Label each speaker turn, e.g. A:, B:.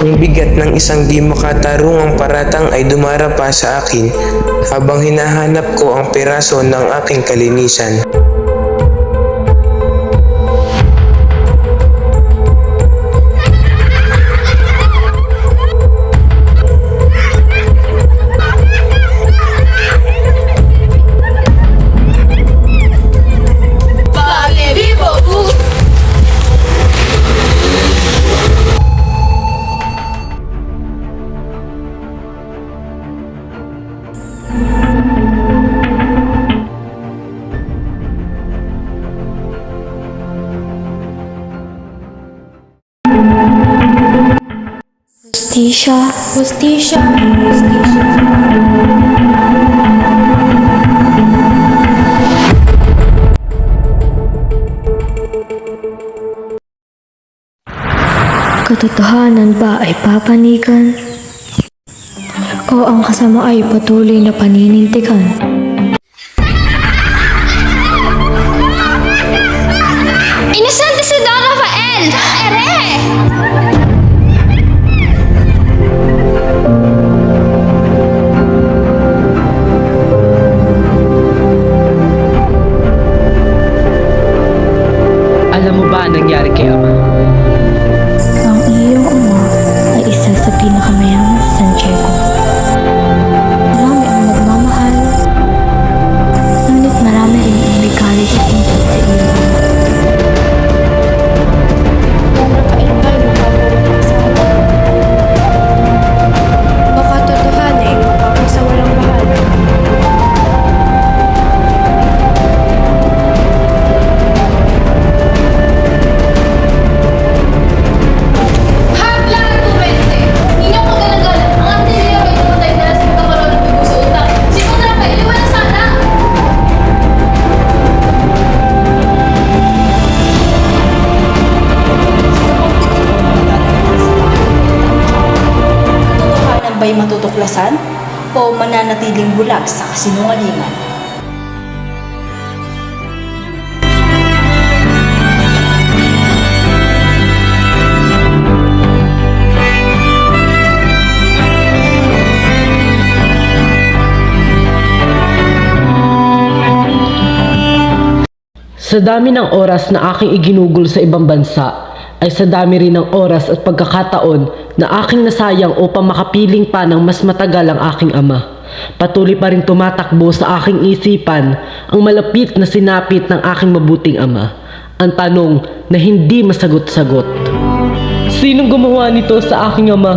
A: Ang bigat ng isang di makatarungang paratang ay dumarapa sa akin habang hinahanap ko ang piraso ng aking kalinisan.
B: Hustisya, hustisya, hustisya. Katotohanan ba ay papanigan? O ang kasama ay patuloy na paninintigan?
C: Inosente si Don Rafael! Ere!
D: Alam mo ba ang nangyari kay Ama?
B: Ang iyong ama ay isa sa pinakamayaman sa San Diego. Marami ang nagmamahal, ngunit marami rin ang may galit at ingit sa iyo.
E: Baka totohanin ang isa walang mahal.
C: Habla argumente! Ninyo kagalagan, ang artillery ay namatay na sa pagkakaroon ng dugo sa utak. Si Don Rafael, iwanan sana!
F: Katotohanan ba'y matutuklasan o mananatiling bulag sa kasinungalingan?
D: Sa dami ng oras na aking iginugol sa ibang bansa, ay sa dami rin ng oras at pagkakataon na aking nasayang upang makapiling pa ng mas matagal ang aking ama. Patuloy pa rin tumatakbo sa aking isipan ang malapit na sinapit ng aking mabuting ama. Ang tanong na hindi masagot-sagot. Sinong gumawa nito sa aking ama?